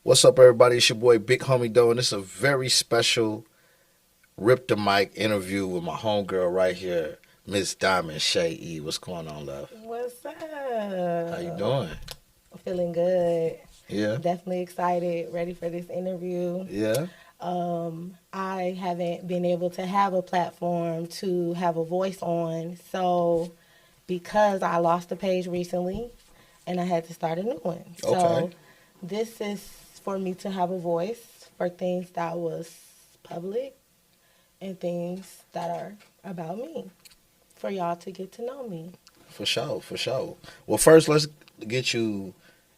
What's up, everybody? It's your boy Big Homie Doe, and this is a very special Rip the Mic interview with my homegirl right here, Miss DiamondXhayye. What's going on, love? What's up? How you doing? Feeling good. Yeah, Definitely excited, ready for this interview. yeah. I haven't been able to have a platform to have a voice on, so because I lost a page recently and I had to start a new one. Okay. So this is for me to have a voice for things that was public and things that are about me, for y'all to get to know me. For sure, for sure. Well, first, let's get you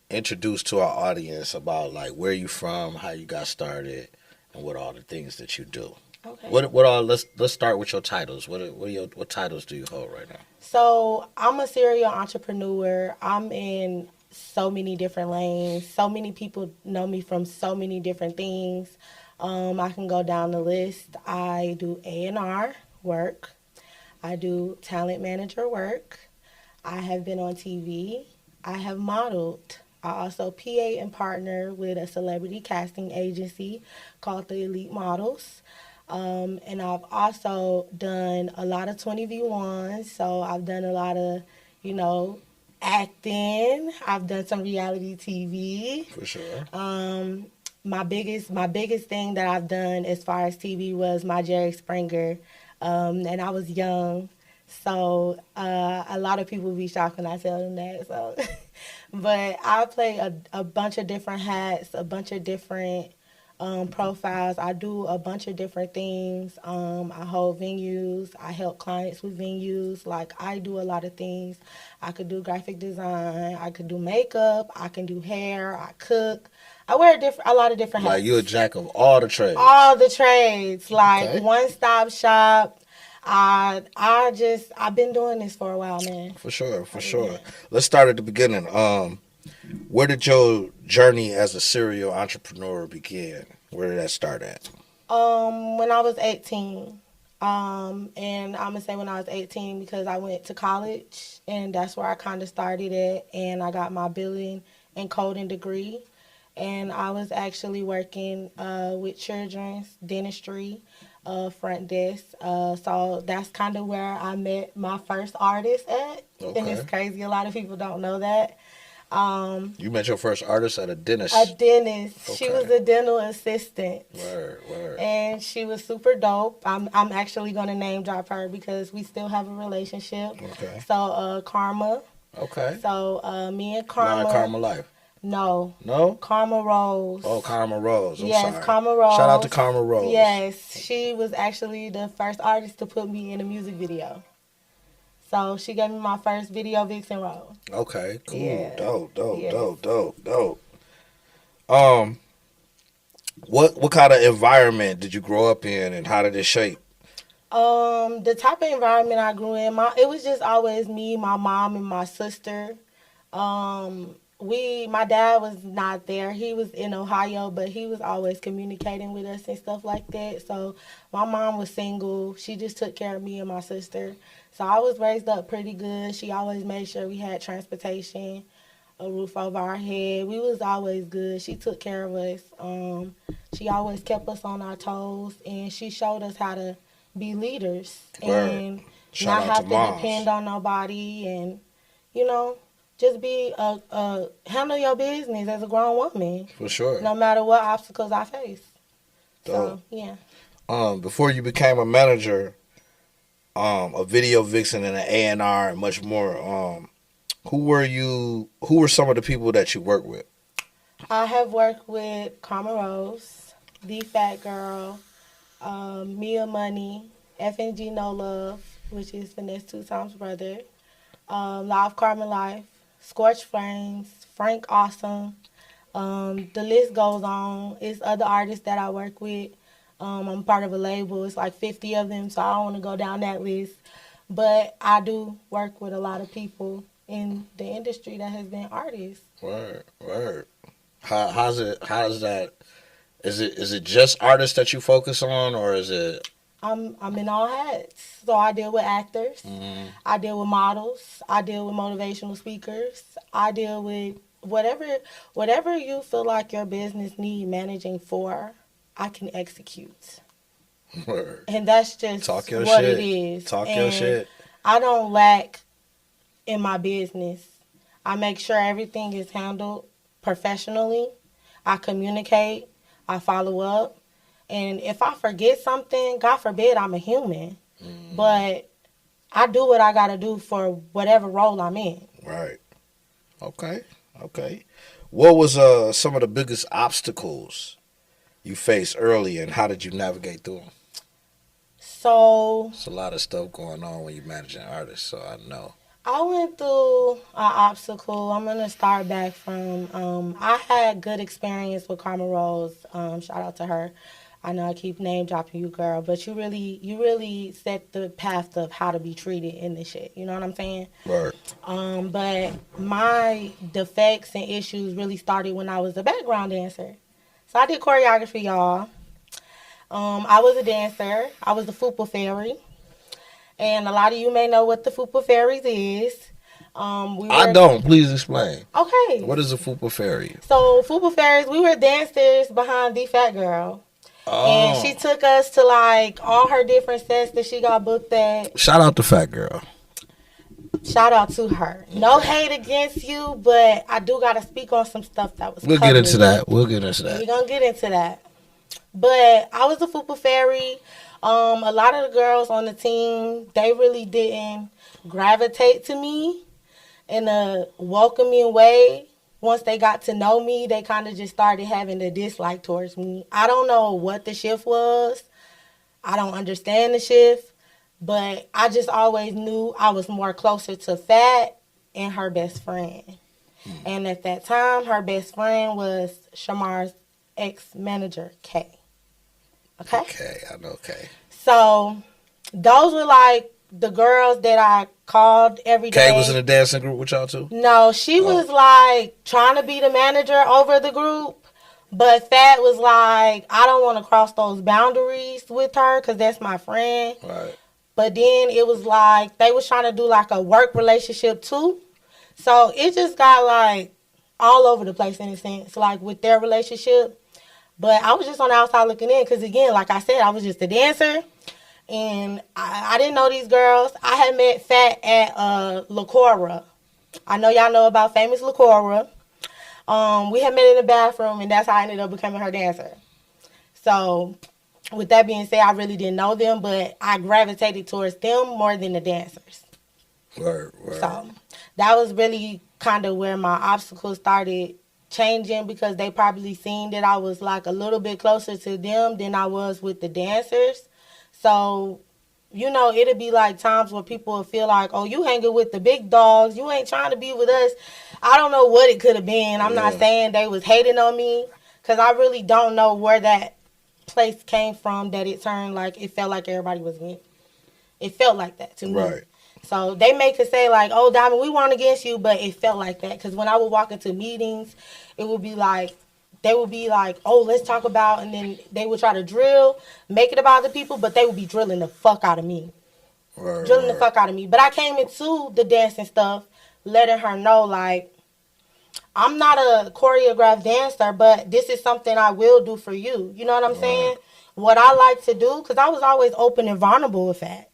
introduced to our audience about like where you from, how you got started, and what all the things that you do. Okay. What all? Let's start with your titles. What titles do you hold right now? So I'm a serial entrepreneur. I'm in so many different lanes. So many people know me from so many different things. I can go down the list. I do A&R work. I do talent manager work. I have been on TV. I have modeled. I also PA and partner with a celebrity casting agency called the Elite Models. And I've also done a lot of 20v1s. So I've done a lot of, you know, acting. I've done some reality TV. For sure. My biggest thing that I've done as far as TV was my Jerry Springer, and I was young, so a lot of people be shocked when I tell them that. So, but I play a bunch of different hats, a bunch of different profiles. I do a bunch of different things. I hold venues. I help clients with venues. Like I do a lot of things. I could do graphic design. I could do makeup. I can do hair. I cook. I wear a lot of different Like hats. you a jack of all the trades. All the trades, like Okay. one stop shop. I've been doing this for a while, man. For sure, for I've been doing sure. it. Let's start at the beginning. Where did your journey as a serial entrepreneur begin? Where did that start at? When I was 18. And I'm gonna say when I was 18 because I went to college and that's where I kind of started at, and I got my billing and coding degree, and I was actually working with children's dentistry, front desk. So that's kind of where I met my first artist at, and it's Okay. crazy. A lot of people don't know that. You met your first artist at a A dentist. dentist. She was Okay. a dental assistant. Word, word. And she was super dope. I'm actually gonna name drop her because we still have a relationship. Okay. So Karma. Okay. So me and Not Karma. Karma Life. No. No? Karma Rose. Oh, Karma Rose. I'm Yes, sorry. Karma Rose. Shout out to Karma Rose. Yes, she was actually the first artist to put me in a music video. So she gave me my first video vixen role. Okay, cool. Yeah. Dope, dope, Yes. dope, dope, dope. Um, what kind of environment did you grow up in and how did it shape? The type of environment I grew in, it was just always me, my mom, and my sister. My dad was not there. He was in Ohio, but he was always communicating with us and stuff like that. So my mom was single. She just took care of me and my sister. So I was raised up pretty good. She always made sure we had transportation, a roof over our head. We was always good. She took care of us. She always kept us on our toes, and she showed us how to be leaders Word. and Shout not out to have to moms. depend on nobody, and you know, just be handle your business as a grown woman, For sure. no matter what obstacles I face. Dope. So yeah. Before you became a manager, a video vixen and an A&R and much more, who were some of the people that you worked with? I have worked with Karma Rose, The Fat Girl, Mia Money, FNG No Love, which is Finesse Two Times Brother, Live Karma Life, Scorch Flames, Frank Awesome. The list goes on. It's other artists that I work with. I'm part of a label. It's like 50 of them, so I don't want to go down that list. But I do work with a lot of people in the industry that has been artists. Word, word. How's that? Is it just artists that you focus on, or is it? I'm in all hats. So I deal with actors. Mm, I deal with models. I deal with motivational speakers. I deal with whatever you feel like your business need managing for, I can execute. Word. And that's just Talk your what it shit. is. Talk your And shit. I don't lack in my business. I make sure everything is handled professionally. I communicate. I follow up. And if I forget something, God forbid, I'm a human. But I do what I got to do for whatever role I'm in. Right. Okay. Okay. What was some of the biggest obstacles you faced early, and how did you navigate through them? So It's a lot of stuff going on when you're managing artists, so I know. I went through an obstacle. I'm gonna start back from. I had good experience with Karma Rose. Shout out to her. I know I keep name dropping you, girl, but you really set the path of how to be treated in this shit. You know what I'm saying? Right. But my defects and issues really started when I was a background dancer. So I did choreography, y'all. I was a dancer. I was the Fupa Fairy. And a lot of you may know what the Fupa Fairies is. I don't. Please explain. Okay. What is a Fupa Fairy? So Fupa Fairies, we were dancers behind the Fat Girl. Oh. And she took us to like all her different sets that she got booked at. Shout out to Fat Girl. Shout out to her. No hate against you, but I do got to speak on some stuff that was We'll get into that. We're going to get into that. But I was a Fupa Fairy. A lot of the girls on the team, they really didn't gravitate to me in a welcoming way. Once they got to know me, they kind of just started having a dislike towards me. I don't know what the shift was. I don't understand the shift. But I just always knew I was more closer to Fat and her best friend. And at that time, her best friend was Shamar's ex-manager, Kay. Okay? Okay, I know Kay. So those were like the girls that I called every day. Kay was in a dancing group with y'all too? No, she was like trying to be the manager over the group. But Fat was like, I don't want to cross those boundaries with her because that's my friend. Right. But then it was like they was trying to do like a work relationship too. So it just got like all over the place in a sense, like with their relationship. But I was just on the outside looking in because, again, like I said, I was just a dancer. And I didn't know these girls. I had met Fat at La Cora. I know y'all know about famous La Cora. We had met in the bathroom, and that's how I ended up becoming her dancer. So with that being said, I really didn't know them, but I gravitated towards them more than the dancers. Word. So that was really kind of where my obstacles started changing because they probably seen that I was like a little bit closer to them than I was with the dancers. So, you know, it'd be like times where people would feel like, oh, you hanging with the big dogs. You ain't trying to be with us. I don't know what it could have been. I'm not saying they was hating on me because I really don't know where that place came from that it turned like it felt like everybody was against. It felt like that to me. Right. So they make it say like, oh, Diamond, we weren't against you, but it felt like that. Because when I would walk into meetings, it would be like, they would be like, oh, let's talk about, and then they would try to drill, make it about the people, but they would be drilling the fuck out of me. The fuck out of me. But I came into the dancing stuff, letting her know, like, I'm not a choreographed dancer, but this is something I will do for you. You know what I'm saying? What I like to do, because I was always open and vulnerable with that.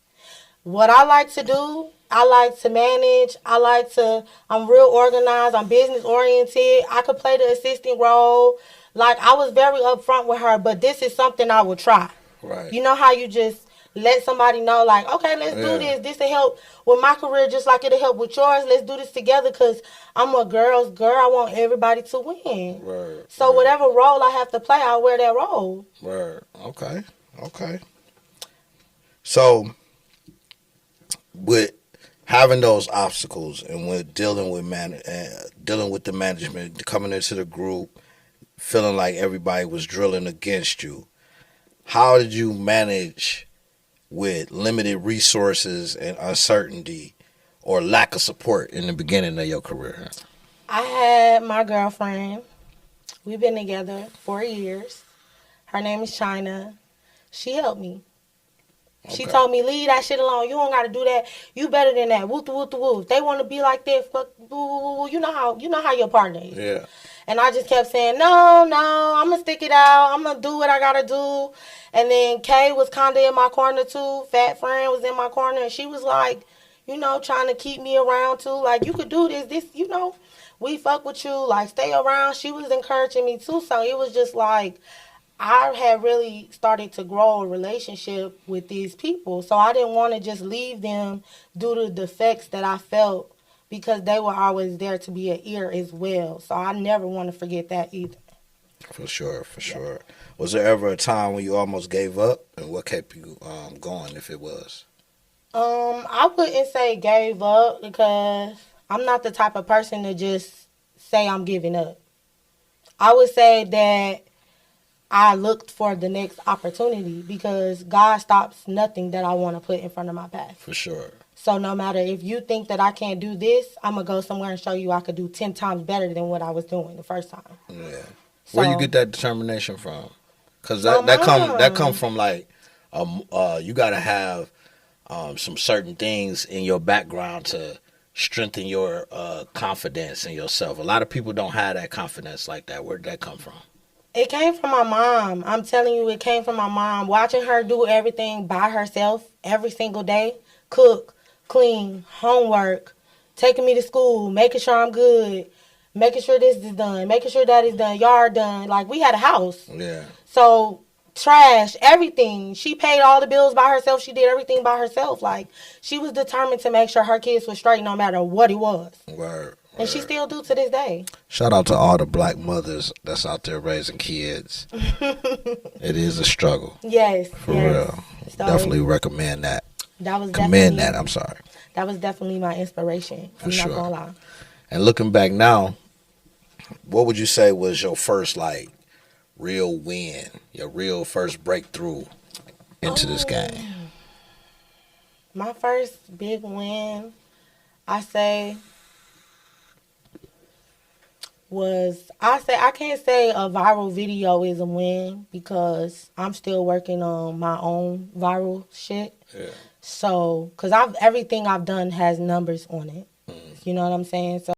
What I like to do, I like to manage. I'm real organized. I'm business oriented. I could play the assistant role. Like, I was very upfront with her, but this is something I would try. Right. You know how you just let somebody know, like, okay, let's do this. This will help with my career just like it'll help with yours. Let's do this together because I'm a girl's girl. I want everybody to win. Right. So whatever role I have to play, I'll wear that role. Right. Okay. So, with having those obstacles and with dealing with the management, coming into the group, feeling like everybody was drilling against you, how did you manage with limited resources and uncertainty or lack of support in the beginning of your career? I had my girlfriend. We've been together 4 years. Her name is China. She helped me. She Okay. told me, leave that shit alone. You don't got to do that. You better than that. Woo, woo, woo. If they want to be like this, fuck, woo, woo, woo. You know how your partner is. Yeah. And I just kept saying, no, I'm going to stick it out. I'm going to do what I got to do. And then Kay was kind of in my corner, too. Fat friend was in my corner. And she was like, trying to keep me around, too. Like, you could do this, we fuck with you. Like, stay around. She was encouraging me, too. So it was just like, I had really started to grow a relationship with these people. So I didn't want to just leave them due to the effects that I felt because they were always there to be an ear as well. So I never want to forget that either. For sure, for sure. Was there ever a time when you almost gave up, and what kept you going, if it was? I wouldn't say gave up because I'm not the type of person to just say I'm giving up. I would say that I looked for the next opportunity because God stops nothing that I want to put in front of my path. For sure. So no matter if you think that I can't do this, I'm going to go somewhere and show you I could do 10 times better than what I was doing the first time. Yeah. So, Where you get that determination from? Because my that come mom. from like, you got to have some certain things in your background to strengthen your confidence in yourself. A lot of people don't have that confidence like that. Where did that come from? It came from my mom. I'm telling you, it came from my mom. Watching her do everything by herself every single day. Cook, clean, homework, taking me to school, making sure I'm good, making sure this is done, making sure that is done, yard done. Like, we had a house. Yeah. So, trash, everything. She paid all the bills by herself. She did everything by herself. Like, she was determined to make sure her kids were straight no matter what it was. Word. And she still do to this day. Shout out to all the black mothers that's out there raising kids. It is a struggle. Yes. For yes. real. So, Definitely recommend that. That was Commend definitely that, I'm sorry. That was definitely my inspiration. I'm For not sure. gonna lie. And looking back now, what would you say was your first like real win, your real first breakthrough into this game? My first big win, I can't say a viral video is a win because I'm still working on my own viral shit. Yeah. So, cause everything I've done has numbers on it. You know what I'm saying? So